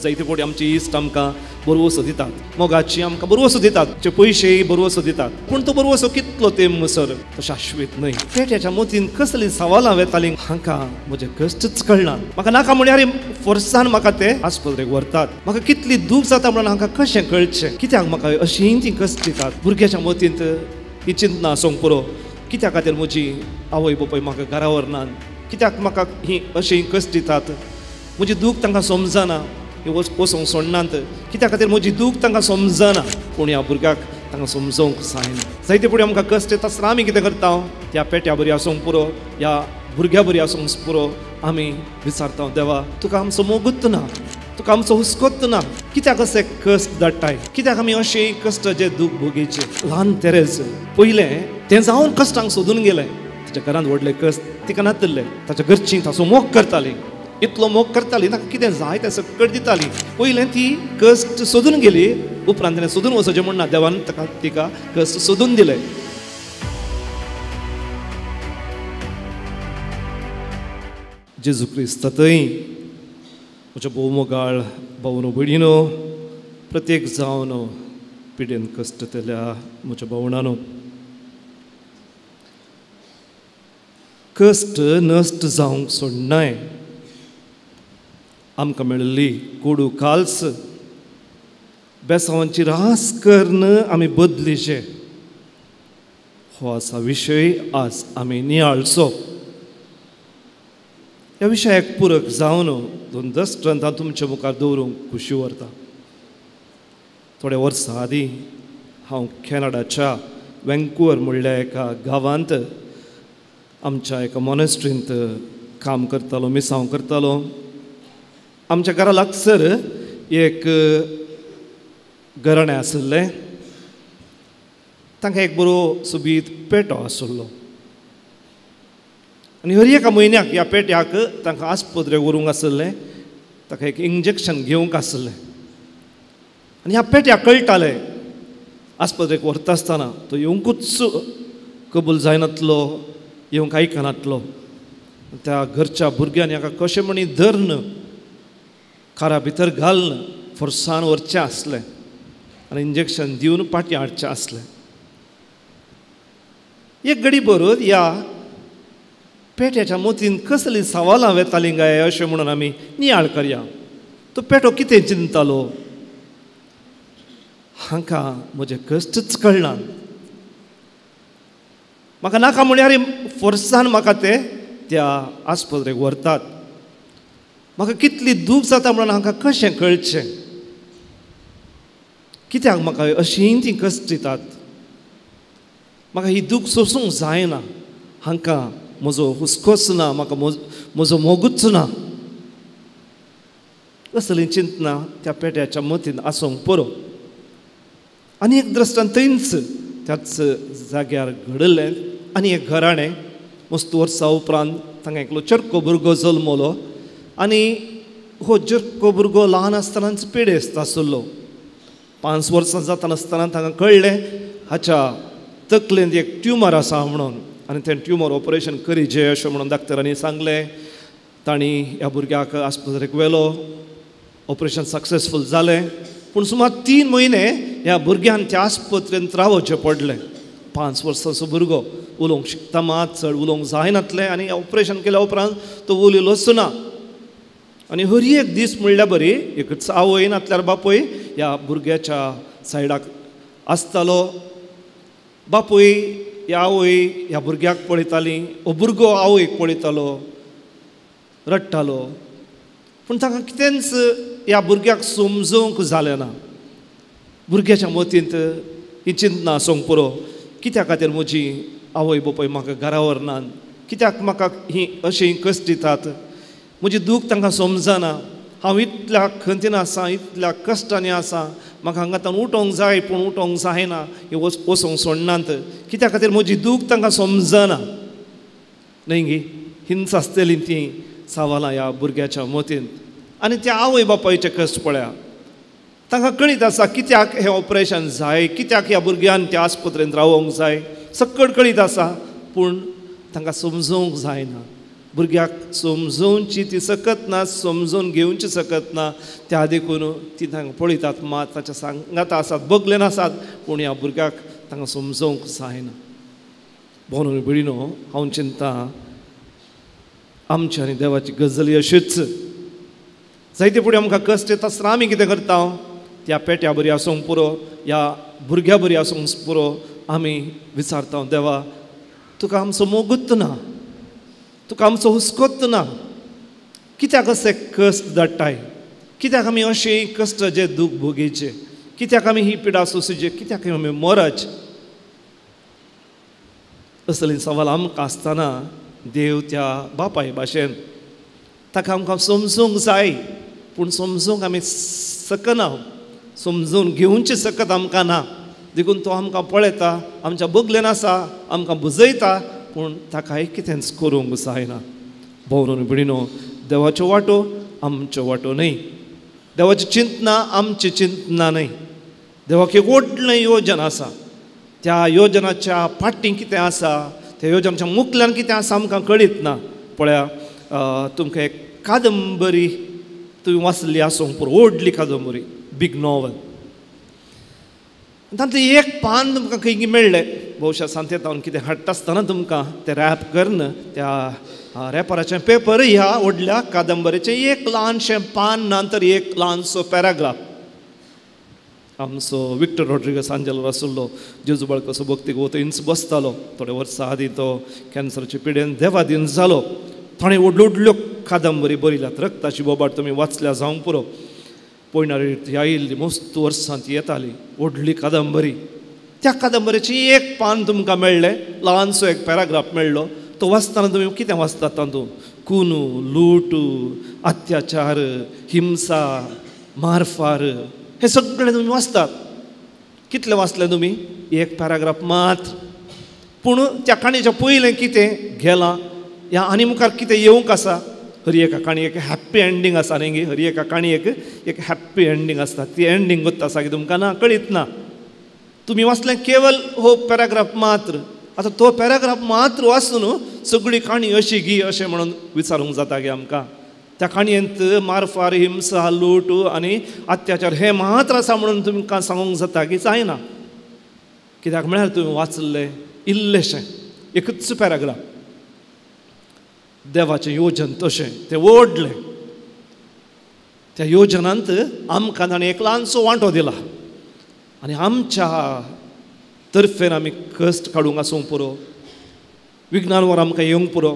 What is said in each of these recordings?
जायते फावटी आमची इश्ट आमकां बरो वस्तू दितात, मोगाची आमकां बरो वस्तू दितात, ते पयशेय बरो वस्तू दितात, पूण तो बरो वस्तू कितलो तेंप म्हणसर तो शाश्वत न्हय. पेट्याच्या मोतीन कसली सवालां येतालीं हांकां म्हजे कश्टच कळना. म्हाका नाका म्हळ्यार फोर्सान म्हाका ते आस्पत्रेक व्हरतात. म्हाका कितली दूख जाता म्हणून हांकां कशें कळचें, कित्याक म्हाका अशीं तीं कश्ट दितात. भुरग्याच्या मोतींत ही चिंतना आसूंक पुरो, कित्या खातीर म्हजी आवय बापूय म्हाका घरा व्हरनात, कित्याक म्हाका ही अशीं कश्ट दितात. म्हजी दूख तांकां समजना, वचोंक सोडनात, कित्या खातीर म्हजी दूख तांकां समजना. पूण ह्या भुरग्याक तांकां समजोवंक जायना. जायते फुडें आमकां कश्ट येता आसतना आमी कितें करता, त्या पेट्या बरी आसूंक पुरो, ह्या भुरग्या बरी आसूंक पुरो, आमी विचारता देवा तुका आमचो मोगूच ना, तुका आमचो हुस्कोच ना, कित्याक अशें कश्ट धाडटाय, कित्याक आमी अशें कश्ट जे दूख भोगीचे. ल्हान तेरेज पयलें तें जावन कश्टांक सोदून गेलें, ताच्या घरांत व्हडलें कश्ट तिका नातलें, ताच्या घरचीं ताचो मोग करतालीं, इतलो मोग करतालीं, ताका कितें जाय तें सकट दितालीं. पयलें ती कश्ट सोदून गेली, उपरांत तिणें सोदून वचचें म्हणना, देवान तिका कश्ट सोदून दिलें. जेजू क्रिस्तांतय म्हज्या भोव मोगाळ भावनो भयणीनो, प्रत्येक जावन पिडेन कश्ट तेल्या म्हज्या भावणानो, कश्ट नश्ट जावंक सोडनाय. आमकां मेळिल्ली कोडू काल्स बेसांवांची रास करून आमी बदलीचे, हो आसा विशय आज आमी नियाळचो. ह्या विशयाक पुरक जावन 2 दश्टांतां तुमच्या मुखार दवरूंक खुशी व्हरता. थोड्या वर्सां आदीं हांव कॅनडाच्या वँकुवर म्हणल्या एका गांवांत आमच्या एका मॉनेस्ट्रींत काम करतालो, मिसांव करतालो. आमच्या घरा लागसर एक घराणें आशिल्लें, तांकां एक बरो सुबीत पेटो आशिल्लो. आनी हर एका म्हयन्याक ह्या पेट्याक तांकां आस्पत्रेक व्हरूंक आशिल्लें, ताका एक इंजेक्शन घेवंक आशिल्लें. आनी ह्या पेट्याक कळटालें आस्पत्रेक व्हरता आसतना तो येवंकूच कबूल जायनातलो, येवंक आयकनातलो. त्या घरच्या भुरग्यांनी हाका कशें म्हणी धरन कारा भितर घालन फोर्सान व्हरचें आसलें आनी इंजेक्शन दिवन पाटी हाडचें आसलें. एक घडी बरोबर ह्या पेट्याच्या मोतीन कसली सवालां येतालीं काय अशें म्हणून आमी नियाळ करया. तो पेटो कितें चिंततालो, हांकां म्हजे कश्टच कळना. म्हाका नाका म्हळ्यार फोर्सान म्हाका ते त्या आस्पत्रेक व्हरतात. म्हाका कितली दूख जाता म्हणून हांकां कशें कळचें, कित्याक म्हाका अशीं तीं कश्ट दितात. म्हाका ही दूख सोसूंक जायना, हांकां म्हजो हुस्कोच ना, म्हाका म्हजो मोगूच ना. असली चिंतना त्या पेट्याच्या मतीन आसूंक पुरो. आनी एक दृश्टांत थंयच त्याच जाग्यार घडलें. आनी एक घराणें मस्त वर्सां उपरांत तांकां एकलो चरको भुरगो जल्मलो. आनी हो चरको भुरगो ल्हान आसतनाच पिडेस्त आशिल्लो. 5 वर्सां जातानासतना तांकां कळ्ळें हाच्या तकलेंत एक ट्युमर आसा म्हणून. आनी तें ट्युमर ऑपरेशन करीचें अशें म्हणून डाक्टरांनी सांगलें. तांणी ह्या भुरग्याक आस्पत्रेक व्हेलो. ऑपरेशन सक्सेसफूल जालें, पूण सुमार 3 म्हयने ह्या भुरग्यान त्या आस्पत्रेंत रावचें पडलें. 5 वर्सांचो भुरगो उलोवंक शिकता, मात चड उलोवंक जायनातलें. आनी ऑपरेशन केल्या उपरांत तो उलयलोच ना. आनी हर एक दीस म्हणल्यार बरी एकच आवय नातल्यार बापूय ह्या भुरग्याच्या सायडाक आसतालो. बापूय ह्या आवय ह्या भुरग्याक पळयताली, हो भुरगो आवयक पळयतालो, रडटालो. पूण ताका कितेंच ह्या भुरग्याक समजोवंक जालें ना. भुरग्याच्या मतींत ही चिंतना आसूंक पुरो, कित्या खातीर म्हजी आवय बापूय म्हाका घरा व्हरनात, कित्याक म्हाका ही अशीं कश्ट दितात. म्हजी दूख तांकां समजना. हांव इतल्या खंतीन आसा, इतल्या कश्टांनी आसा, म्हाका हांगांतल्यान उठोवंक जाय पूण उठोवंक जायना, हे वचोंक सोडनात, कित्या खातीर म्हजी दूख तांकां समजना. न्हय गे, हिंच आसतलीं तीं सवालां ह्या भुरग्याच्या मतीन. आनी त्या आवय बापायचे कश्ट पळया. तांकां कळीत आसा कित्याक हें ऑपरेशन जाय, कित्याक ह्या भुरग्यान त्या आस्पत्रेंत रावोंक जाय, सकट कळीत आसा, पूण तांकां समजोवंक जायना. भुरग्याक समजोवची ती सकत ना, समजून घेवची सकत ना, त्या देखून ती तांकां पळयतात मात ताच्या सांगात आसात, बगलेन आसात, पूण ह्या भुरग्याक तांकां समजोवंक जायना. भोवन भयणीनो, हांव चिंतां आमची आनी देवाची गजाली अशीच. जायते फुडें आमकां कश्ट येता आसतना आमी कितें करता? त्या पेट्या बरी आसूंक पुरो, ह्या भुरग्या बरी आसूंक पुरो, आमी विचारता देवा तुका आमचो मोगूत ना, तुका आमचो हुस्कोत ना, कित्याक अशे कश्ट धाडटाय, कित्याक आमी अशें कश्ट जे दूख भोगीचे, कित्याक आमी ही पिडा सोंसूचे, कित्याक आमी मरच? असले सवाल आमकां आसतना देव त्या बापाय भाशेन ताका आमकां समजूंक जाय, पूण समजूंक आमी सकना, समजून घेवचे सकत आमकां ना. देखून तो आमकां पळयता, आमच्या बगलेन आसा, आमकां बुजयता, पूण ताकाय कितेंच करूंक जायना. भोवन भयणीनो, देवाच्यो वाटो आमच्यो वाटो न्हय, देवाची चिंतना आमची चिंतना न्हय. देवाक एक व्हडलें योजन आसा, त्या योजनाच्या फाटीं कितें आसा, त्या योजनाच्या मुखल्यान कितें आसा आमकां कळीत ना. पळया, तुमकां एक कादंबरी तुवें वाचली आसूंक पुरो, व्हडली कादंबरी, बीग नॉवल. तातूंतलें एक पान तुमकां खंय मेळ्ळें, भोवशा सांत हांव कितें हाडटा आसतना तुमकां तें रॅप करन त्या रॅपराचें पेपर ह्या व्हडल्या कादंबरीचें एक ल्हानशें पान, नंतर एक ल्हानसो पॅराग्राफ. आमचो विक्टर रॉड्रिगस आंजेलो आसलो, जेजुबाळ कसो भक्तीक वता इंच बसतालो. थोडे वर्सां आदीं तो कॅन्सराचे पिडेन देवादीन जालो. ताणें व्हडल्यो व्हडल्यो कादंबरी बरयल्यात. रक्ताची बोबाट तुमी वाचल्या जावंक पुरो. पयणारी आयिल्ली मस्त वर्सां ती येताली, व्हडली कादंबरी. त्या कादंबरीचें एक पान तुमकां मेळ्ळें, ल्हानसो एक पॅराग्राफ मेळ्ळो. तो वाचतना तुमी कितें वाचतात तातूंत? खुनू, लूट, अत्याचार, हिंसा, मारफार, हे सगळें तुमी वाचतात. कितलें वाचलें तुमी? एक पॅराग्राफ मात्र. पूण त्या काणयेच्या पयलें कितें गेलां, ह्या आनी मुखार कितें येवंक आसा? हरी एका काणयेक हॅप्पी एंडींग आसा न्ही. हरी एका काणयेक एक हॅप्पी एंडींग आसता. ती एंडींग गोत्ता आसा की तुमकां ना, कळीत ना. तुमी वाचलें केवल हो पॅराग्राफ मात्र. आतां तो पॅराग्राफ मात्र वाचून सगळी काणी अशी गी अशें म्हणून विचारूंक जाता गे आमकां. त्या काणयेंत मारफार, हिंसा, लूट आनी अत्याचार हे मात्र आसा म्हणून तुमकां सांगूंक जाता की जायना. कित्याक म्हळ्यार तुवें वाचलें इल्लेशें एकच पॅराग्राफ. देवाचें योजन तशें तें व्हडलें. त्या योजनांत आमकां ताणें एक ल्हानसो वांटो दिला आनी आमच्या तर्फेन आमी कश्ट काडूंक आसूंक पुरो, विघ्नान वर आमकां येवंक पुरो,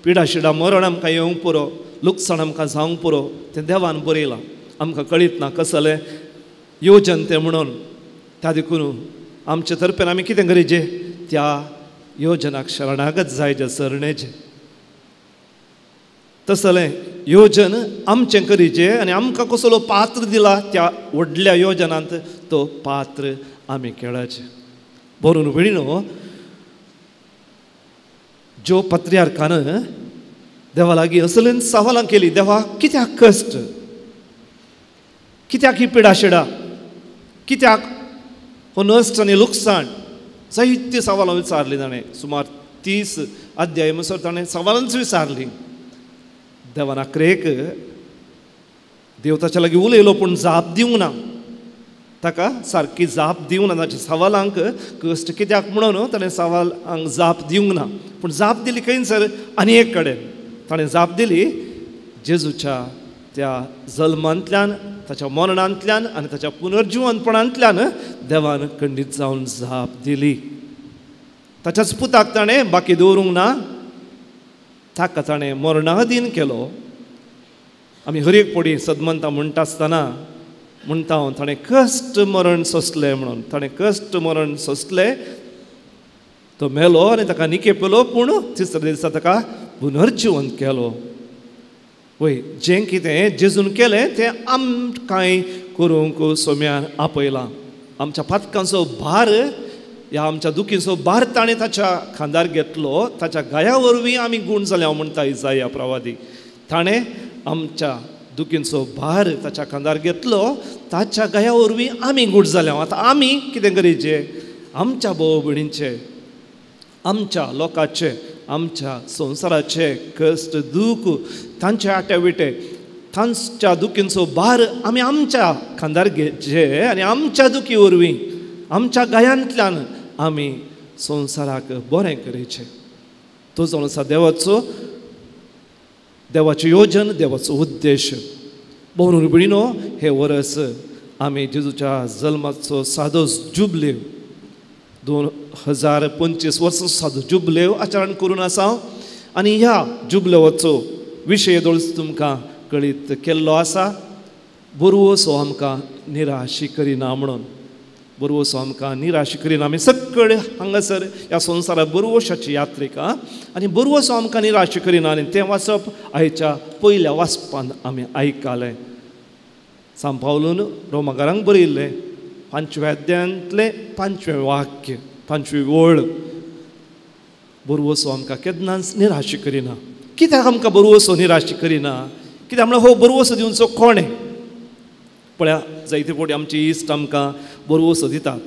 पिडा शिडा मरण आमकां येवंक पुरो, लुकसाण आमकां जावंक पुरो, तें देवान बरयलां. आमकां कळीत ना कसलें योजन तें म्हणून. त्या देखून आमचे तर्फेन आमी कितें करीचें? त्या योजनाक शरणागत जायचें, सरणेचें. तसलें योजन आमचें करीचें आनी आमकां कसलो पात्र दिला त्या व्हडल्या योजनांत, तो पात्र आमी खेळचें. भरून भयणीनो, ज्यो पत्र्यार्कान देवा लागीं असलें सवालां केलीं, देवा कित्याक कश्ट, कित्याक ही पिडा शिडा, कित्याक हो नश्ट आनी लुकसाण, जायतीं सवालां विचारलीं ताणें. सुमार 30 अध्याय म्हणसर ताणें सवालांच विचारलीं. देवान आखरेक देव ताच्या लागीं उलयलो पूण जाप दिवंक ना. ताका सारकी जाप दिवंक ना. ताच्या सवालांक कश्ट कित्याक म्हणून ताणें सवालांक जाप दिवंक ना. पूण जाप दिली खंयसर आनी एक कडेन. ताणें जाप दिली जेजूच्या त्या जल्मांतल्यान, ताच्या मरणांतल्यान आनी ताच्या पुनर्जिवंतपणांतल्यान देवान खंडीत जावन जाप दिली. ताच्याच पुताक ताणें बाकी दवरूंक ना. ताका ताणें मरणाधीन केलो. आमी हर एक पडी सदमंतां म्हणटा आसतना म्हणटा हांव ताणें कश्ट मरण सोंसलें म्हणून. ताणें कश्ट मरण सोंसलें. तो मेलो आनी ताका निकेपलो, पूण तिसऱ्या दिसा ताका पुनर्जिवंत केलो. वय, जें कितें जेजून केलें तें आमकांय करूंक सोम्यान आपयलां. आमच्या पातकांचो भार, ह्या आमच्या दुखीचो भार ताणें ताच्या खांदार घेतलो. ताच्या गाया वरवीं आमी गूण जाले हांव म्हणटा इसाया प्रवादी. ताणें आमच्या दुखीचो भार ताच्या खांदार घेतलो. ताच्या गाया वरवीं आमी गूण जाले. आतां आमी कितें करीचें? आमच्या भोव भयणींचें, आमच्या लोकांचें आमच्या संवसाराचे कश्ट दूख तांचे आटेविटे तांच्या दुखींचो भार आमी आमच्या खांदार घेवचे आनी आमच्या दुखी वरवीं आमच्या गायांतल्यान आमी संवसाराक बरें करचें. तो जावन आसा देवाचें योजन, देवाचो उद्देश. भोवन भयणीनो, हे वर्स आमी जेजूच्या जल्माचो सादो जुबल्यो 2025 वर्सां सादो जुबल्यो आचरण करून आसा. आनी ह्या जुबल्योचो विशय दोळस तुमकां कळीत केल्लो आसा. बरवसो आमकां निराशी करिना म्हणून. बरवसो आमकां निराशी करिना. आमी सकयल हांगासर ह्या संवसारांत बरवशाची यात्रेक आनी बरवसो आमकां निराशी करिना. आनी तें वाचप आयच्या पयल्या वाचपान आमी आयकलें. सांत पावलोन रोमाकारांक बरयल्लें 5व्या अध्यायांतलें 5वें वाक्य 5वी ओळ. बरवसो आमकां केन्नाच निराशी करिना. कित्याक आमकां बरवसो निराशी करिना? कित्याक म्हळ्यार हो बरवसो दिवचो कोणें? पळया, जायते फावटी आमची इश्ट आमकां बरवसो दितात.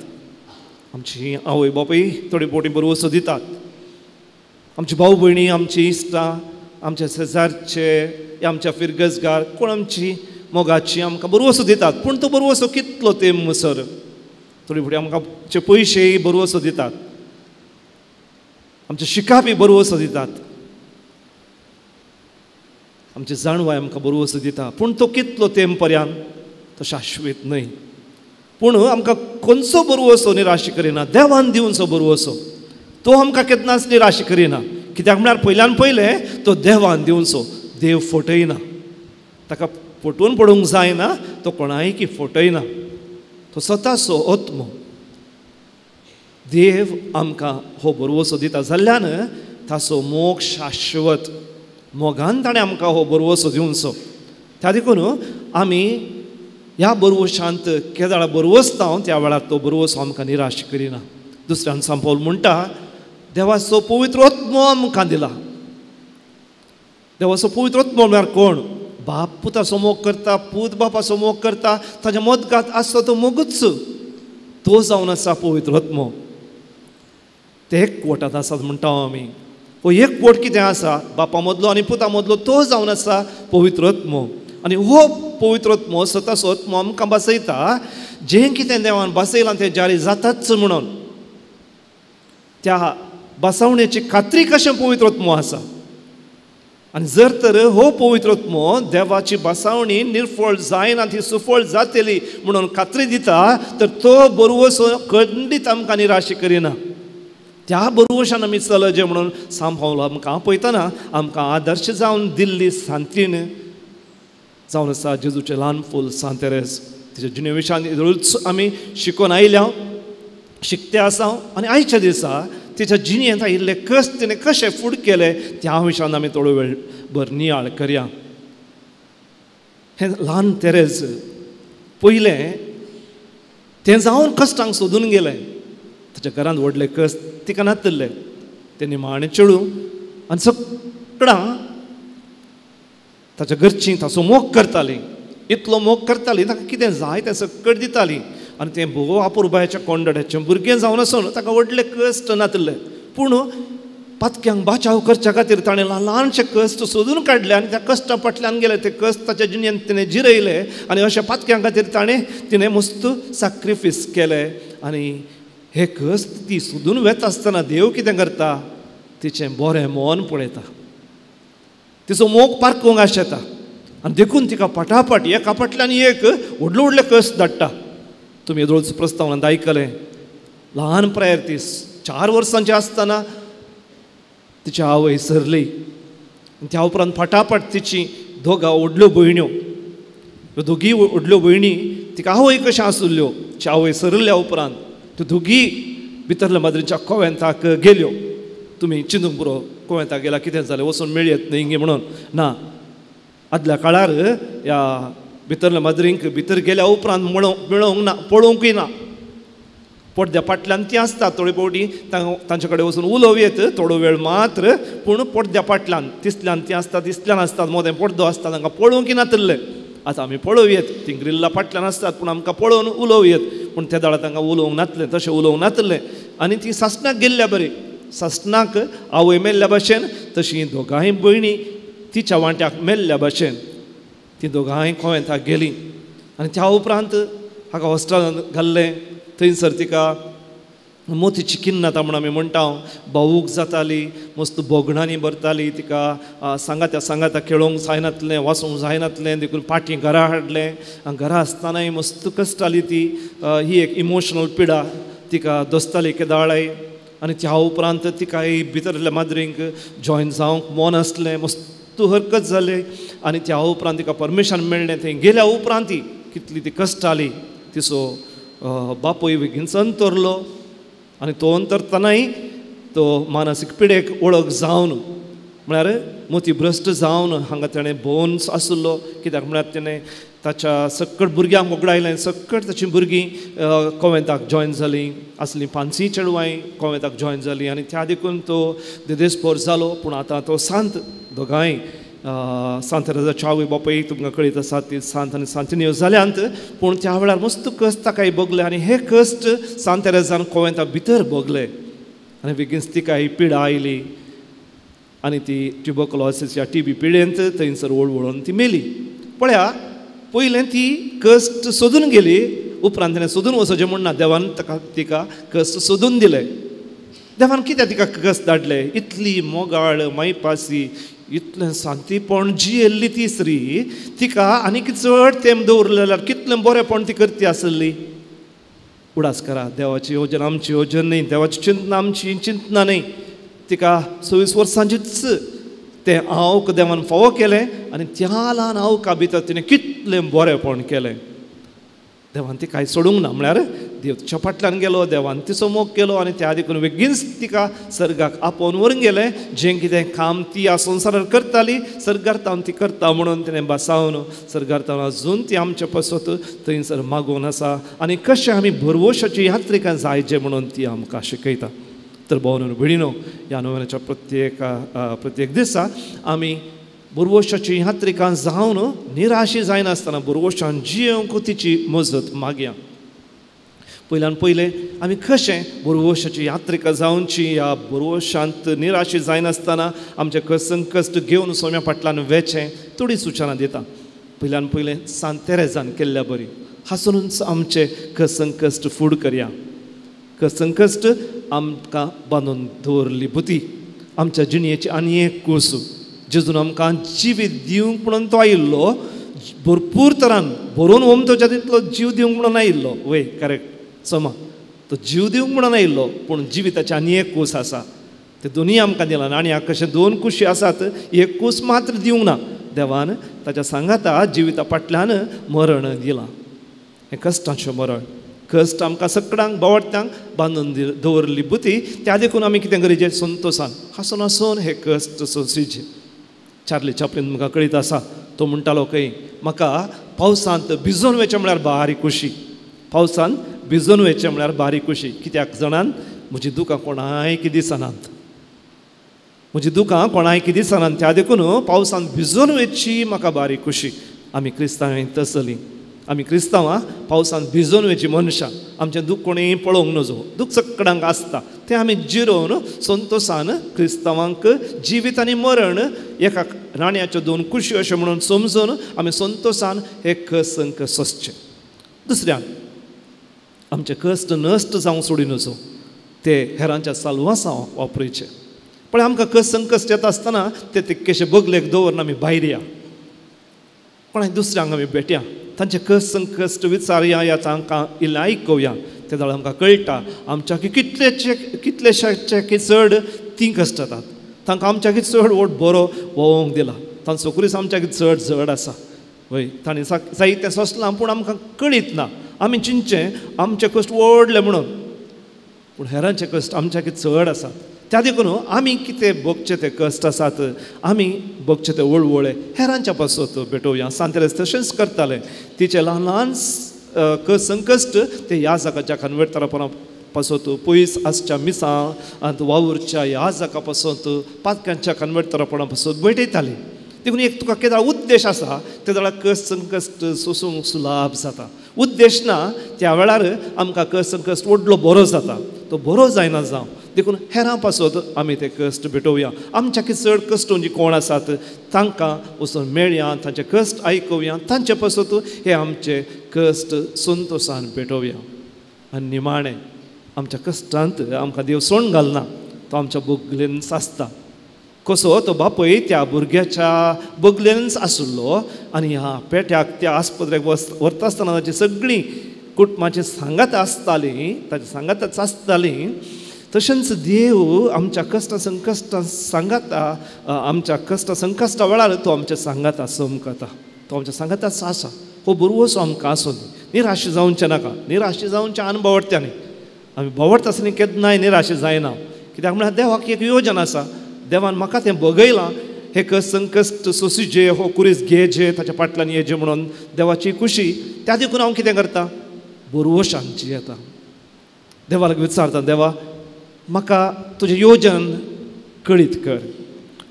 आमची आवय बापूय थोडे फावटी बरवसो दितात. आमची भाव भयणी, आमची इश्टां, आमच्या शेजारचे, आमच्या फिरगजगार, कोण आमची मोगाची आमकां बरवसो दितात. पूण तो बरवसो कितलो तेंप सर? थोडे फावटी आमकां पयशेय बरवसो दितात. आमचे शिकापी बरवसो दितात. आमचे जाणवाय आमकां बरवसो दिता. पूण तो कितलो तेंप पर्यंत? तो शाश्वत न्हय. पूण आमकां खंयचो बरवसो निराशी करिना? देवान दिवचो बरवसो. तो आमकां केन्नाच निराशी करिना. कित्याक म्हळ्यार पयल्यान पयलें तो देवान दिवचो. देव फटयना. ताका फटोवन पडूंक जायना. तो कोणायकी फटयना. तो स्वताचो आत्मो. देव आमकां हो बरवसो दिता जाल्ल्यान ताचो मोग शाश्वत. मोगान ताणें आमकां हो बरवसो दिवचो. त्या देखून आमी ह्या बरवशांत केदाळ बरवसता त्या वेळार तो बरवसो आमकां निराश करिना. दुसऱ्यान सांत पावल म्हणटा देवाचो पवित्र आत्मो आमकां दिला. देवाचो पवित्र आत्मो म्हळ्यार कोण? बाप पुताचो मोग करता, पूत बापाचो मोग करता. ताच्या मदगांत आसता तो मोगूच. तो जावन आसा पवित्र आत्मो. ते एकवटांत आसात म्हणटा आमी. हो एकवट कितें आसा? बापा मदलो आनी पुता मदलो तो जावन आसा पवित्र आत्मो. आनी हो पवित्र आत्मो स्वताचो आत्मो आमकां बसयता. जें कितें देवान बसयलां तें जारी जाताच म्हणून. त्या बसवणेची खात्री कशें पवित्र आत्मो आसा. आनी जर तर हो पवित्र आत्मो देवाची बसवणी निर्फळ जायना, ती सुफळ जातली म्हणून खात्री दिता, तर तो बरवसो खंडीत आमकां निराशी करिना. त्या बरवशान आमी चलचें म्हणून सांत पावलो आमकां पळयतना आमकां आदर्श जावन दिल्ली सांतीन जावन आसा जेजूचें ल्हान फूल सांत तेरेस. तिच्या जिणे विशयान रोज आमी शिकून आयल्या, शिकते आसा. आनी आयच्या दिसा तिच्या जिणेंत आयिल्ले कश्ट तिणें कशें फूड केले त्या विशयान आमी थोडो वेळ भर नियाळ करया. हें ल्हान तेरेस पयलें तें जावन कश्टांक सोदून गेलें. ताच्या घरांत व्हडले कश्ट तिका नातले. तें निमाणें चेडूं आनी सगळां ताच्या घरचीं ताचो मोग करतालीं. इतलो मोग करतालीं ताका कितें जाय तें सकट दितालीं. आनी तें भोव आपुरबायेच्या कोंडड्याचें भुरगें जावन आसून ताका व्हडले कश्ट नातले. पूण पातक्यांक बाचाव करच्या खातीर ताणें ल्हानशे कश्ट सोदून काडले आनी त्या कश्टा फाटल्यान गेले. ते कश्ट ताच्या जिणेंत तिणें जिरयले आनी अशा पातक्यां खातीर तिणें मस्त सॅक्रिफीस केलें. आनी हे कश्ट ती सोदून वेता आसतना देव कितें करता? तिचें बरें मन पळयता. तिचो मोग पारखूंक आशेता. आनी देखून तिका पटापट एका फाटल्यान एक व्हडले व्हडले कश्ट धाडटा. तुमी रोज प्रस्तावनांत आयकलें. ल्हान प्रायर ती 4 वर्सांची आसतना तिची आवय सरली. त्या उपरांत फटाफट तिची दोगां व्हडल्यो भयण्यो, ह्यो दोगी व्हडल्यो भयणी तिका आवय कशें आसुल्ल्यो. ची आवय सरल्या उपरांत त्यो दोगी भितरल्या माद्रीच्या कोवेंताक गेल्यो. तुमी चिंतूंक पुरो कोवेंताक गेला कितें जालें वचून मेळयत न्ही हिंगी म्हणून. ना, आदल्या काळार ह्या भितरल्या माद्रींक भितर गेल्या उपरांत मेळोवंक ना, पळोवंकूय ना. पडद्या फाटल्यान ती आसता. थोडे फावटी तांचे कडेन वचून उलोव येत थोडो वेळ मात्र. पूण पडद्या फाटल्यान तिसल्यान ती आसता, तिसल्यान आसतात मोदें पडदो आसता. तांकां पळोवंकय नातले. आतां आमी पळोव येत ती ग्रिल्ला फाटल्यान आसतात पूण आमकां पळोवन उलोव येत. पूण त्या दाळा तांकां उलोवंक नातलें, तशें उलोवंक नातलें. आनी ती सासणाक गेल्ल्या बरी. सासणाक आवय मेल्ल्या भशेन तशी दोगांय भयणी तिच्या वांट्याक मेल्ल्या भशेन ती दोगांय कोयंताक गेली आनी त्या उपरांत हाका हॉस्टेलांत घाल्लें थंयसर तिका मोतीची किन्नत म्हणून आमी म्हणटा भावूक जाताली मस्त बोगणांनी भरताली तिका सांगात्या खेळोंक जायनातलें वाचूंक जायनातलें देखून फाटीं घरा हाडलें आनी घरा आसतनाय मस्त कश्टाली ती ही एक इमोशनल पिडा तिका दोस्ताली केदाळाय आनी त्या उपरांत तिका भितरल्या माद्रींक जॉयन जावंक मन आसलें मस्त हरकत जाली आनी त्या उपरांत तिका परमिशन मेळ्ळें थंय गेल्या उपरांत कितली ती कश्टाली तिचो बापूय बेगीन संतरलो आनी तो अंतरतनाय तो मानसीक पिडेक वळख जावन म्हळ्यार मोती भ्रश्ट जावन हांगा ताणें भोवन आसलो कित्याक म्हळ्यार ताणें ताच्या सक्कट भुरग्यांक वगडायलें सक्कट ताचीं भुरगीं कोवेंताक जॉयन जालीं आसलीं 5 चेडवांय कोवेंताक जॉयन जालीं आनी त्या देखून तो देदेस्पोर जालो पूण आतां तो सांत दोगांय सांत तेरेजाच्या आवय बापूय तुमकां कळीत आसा ती सांत आनी सांतिन्यो जाल्यांत पूण त्या वेळार मस्त कश्ट ताकाय भोगले आनी हे कश्ट सांत तेरेजान कोवेंता भितर भोगले आनी बेगीन तिका ही पिडा आयली आनी ती ट्युबरक्लोसिस या TB पिडेंत थंयसर वळवळून ती मेली पळया पयलें ती कश्ट सोदून गेली उपरांत तिणें सोदून वचचें म्हण ना देवान तिका कश्ट सोदून दिलें देवान कित्याक तिका कश्ट धाडलें इतली मोगाळ मायपासी इतलें सांतीपण जियेल्ली ती स्त्री तिका आनीक चड तेंप दवरलें जाल्यार कितलें बरेंपण ती करती आसली उडास करा देवाची येवजण आमची येवजण न्ही देवाची चिंतना आमची चिंतना न्ही तिका 26 वर्सांचीच तें हांव देवान फावो केलें आनी त्या ल्हान हांवका भितर तिणें कितलें बरेंपण केलें देवान ती कांय सोडूंक ना म्हळ्यार देवच्या फाटल्यान गेलो देवान तिचो मोग केलो आनी त्या देखून बेगीनच तिका सर्गाक आपोवन व्हरून गेलें जें कितें काम ती ह्या संवसारांत करताली सर्गार तावन ती करता म्हणून तिणें बसावन सर्गार तावन अजून ती आमचे पसत थंयसर मागून आसा आनी कशें आमी भरवोशाची यात्रेकां जायचे म्हणून ती आमकां शिकयता तर भोवन भयणीनो ह्या नोवेनाच्या प्रत्येक दिसा आमी बुरवोशाची यात्रिकां जावन निराशी जायनासतना बुरवोशान जियोंक तिची मजत मागया पयल्यान पयलें आमी कशें बुरवोशाची यात्रिकां जावनची ह्या बुरवोशांत निराशी जायनासतना आमचे कश्ट घेवन सोम्या फाटल्यान वेचें थोडी सुचना दिता पयल्यान पयलें सांत तेरेजान केल्ल्या बरी हांसूनच आमचे कश्ट फूड करया कश्ट आमकां बांदून दवरली बुती आमच्या जिणेची आनी एक कूस जेजून आमकां जिवीत दिवंक म्हणून तो आयिल्लो भरपूर तरान भरून ओमतोच्या तितलो जीव दिवंक म्हणून आयिल्लो वय करेक्ट समा तो जीव दिवंक म्हणून आयिल्लो पूण जिविताची आनी एक कूस आसा ते दोनूय आमकां दिला आनी कशें 2 कुशी आसात एक कूस मात्र दिवंक ना देवान ताच्या सांगाता जिविता फाटल्यान मरण दिलां हें कश्टाचें मरण कश्ट आमकां सगळ्यांक बावडट्यांक बांदून दवरली बुती त्या देखून आमी कितें गरजेचें संतोशान हांसून हांसून हे कश्ट सोंसीचे चार्ली चॅप्लिन म्हाका कळीत आसा तो म्हणटालो खंय म्हाका पावसांत भिजोन वचचें म्हळ्यार बारी खुशी पावसांत भिजोन वचचें म्हळ्यार बारी खुशी कित्याक जाणान म्हजीं दुखां कोणायक दिसनात म्हजीं दुखां कोणायक दिसनात त्या देखून पावसांत भिजोन वचची म्हाका बारी खुशी आमी क्रिस्तांवां तसलीं आमी क्रिस्तांवां पावसांत भिजोन वयची मनशां आमचें दूख कोणेंय पळोवंक नजो दूख सगळ्यांक आसता तें आमी जिरोवन संतोशान क्रिस्तांवांक जिवीत आनी मरण एका राण्याच्यो 2 कुशी अशें म्हणून समजून आमी संतोशान हे कश्ट सोंसचे दुसऱ्यान आमचे कश्ट नश्ट जावंक सोडी नजो ते हेरांच्या साल्वासां वापरचे पण आमकां कश्ट येता आसतना ते तितकेशे बगलेक दवरून आमी भायर या कोणाय दुसऱ्यांक आमी भेटया तांचे कश्ट विचारया या तांकां इल्लें आयकुया ते जाल्यार आमकां कळटा आमच्या कितलेशे चड तीं कश्ट जातात तांकां आमच्या चड वोट बरो भोवंक दिला तांचो कुरीस आमच्या चड जड आसा वय तांणी जायतें सोंसलां पूण आमकां कळीत ना आमी चिंतचें आमचे कश्ट व्हडले म्हणून पूण हेरांचे कश्ट आमच्या चड आसात त्या देखून आमी कितें भोगचे ते कश्ट आसात आमी भोगचे ते वळवळे हेरांच्या पासत भेटोवया सांत तेरेज तशेंच करताले तिचे ल्हान ल्हान संकश्ट ते ह्या जागाच्या कन्वर्टरा पासत पयस आसच्या मिसां वावुरच्या ह्या जागा पासत पातक्यांच्या कन्वर्टरापणा पासत भेटयताली देखून एक तुका केदां उद्देश आसा ते जाल्यार संकश्ट सोसूंक सुलाभ जाता उद्देश ना त्या वेळार आमकां संकश्ट व्हडलो बरो जाता तो बरो जायना जावं देखून हेरां पासत आमी ते कश्ट भेटोवया. आमच्याकी चड कश्ट जी कोण आसात तांकां वचून मेळया, तांचे कश्ट आयकुया, तांचे पासत हे आमचे कश्ट संतोशान भेटोवया. आनी निमाणें आमच्या कश्टांत आमकां देव सोण घालना, तो आमच्या बोगलेन सासता. कसो तो बापूय त्या भुरग्याच्या बोगलेनच आशिल्लो आनी ह्या पेट्याक त्या आस्पत्र्याक व्हरता आसतना ताची सगळीं कुटुंबाची सांगात आसताली, ताची सांगातच आसताली. तशेंच देव आमच्या कश्ट संकश्ट सांगाता, आमच्या कश्ट संकश्टा वेळार तो आमच्या सांगाता समकता, तो आमच्या सांगाताच आसा. हो बरोवसो आमकां आसूं निराश जावचें नाका. निराश जावचे अनुभवट्यांनी आमी भोंवडटा आसतना केन्नाय निराश जायना. कित्याक म्हळ्यार देवाक एक योजना आसा. देवान म्हाका तें बगयलां, हे कश्ट संकश्ट सोंसिजे, हो कुरीस घेजे, ताच्या फाटल्यान येजे म्हणून देवाची खुशी. त्या देखून हांव कितें करता, बरोवशांची येता. देवा लागीं विचारता, देवा म्हाका तुजें योजन कळीत कर.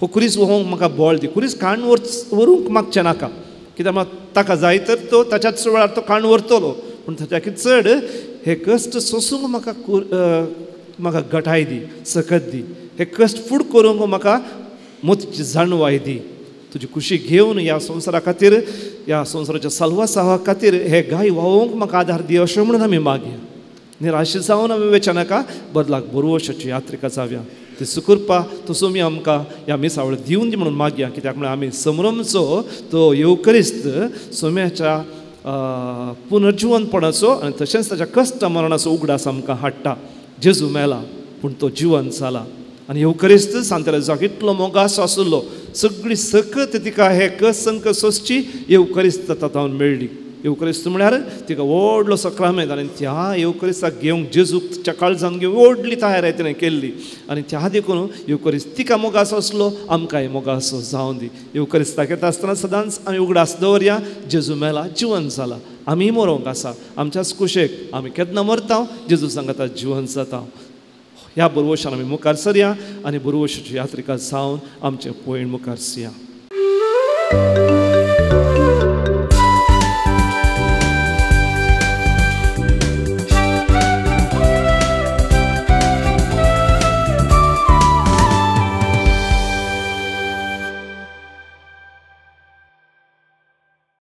हो कुरीस व्होवंक म्हाका बळ दी. कुरीस काण व्हरूंक मागचें नाका, कित्याक ताका जाय तर तो ताच्याच वेळार तो काण व्हरतलो. पूण ताच्याकी चड हे कश्ट सोंसूंक म्हाका घटाय दी, सकत दी. हे कश्ट फूड करूंक म्हाका मोतीची जाणवाय दी. तुजी खुशी घेवन ह्या संवसारा खातीर, ह्या संवसाराच्या साल्वासावा खातीर हे गाय व्हांवोवंक म्हाका आदार दी, अशें म्हणून आमी मागया. निराश जावन आमी वेचना नाका, बदलाक बरोवशाची यात्रिका जावया. ती सुकृपा तुमी आमकां ह्या मिसावळ दिवन दी म्हणून मागया. कित्याक म्हळ्यार आमी समरमचो तो येवकरिस्त सोम्याच्या पुनर्जिवनपणाचो आनी तशेंच ताच्या कश्ट मरणाचो उगडास आमकां हाडटा. जेजू मेला पूण तो जिवन जाला आनी येवकरिस्त सांगतले जाग इतलो मोगास आशिल्लो, सगळी सकत तिका हे कश्ट संकट सोंसची येवकरिस्त तातूंत मेळ्ळी. येवकरिस्त म्हळ्यार तिका व्हडलो सक्रामेंत आनी त्या येवकरिस्ताक घेवंक जेजूच्या काळजान घेवंक व्हडली तयारी तिणें केल्ली. आनी त्या देखून येवकरिस्त तिका मोगास आसलो, आमकांय मोगास जावं दी. येवकरिस्ताक येता आसतना सदांच आमी उगडास दवरया. जेजू मेला, जिवन जाला. आमी मरोंक आसा, आमच्याच कुशेक आमी केन्ना मरता, जेजू सांगता जिवन जाता. ह्या बरोवशान आमी मुखार सरया आनी बरोवशाची यात्रिका जावन आमचे पयण मुखार सिया.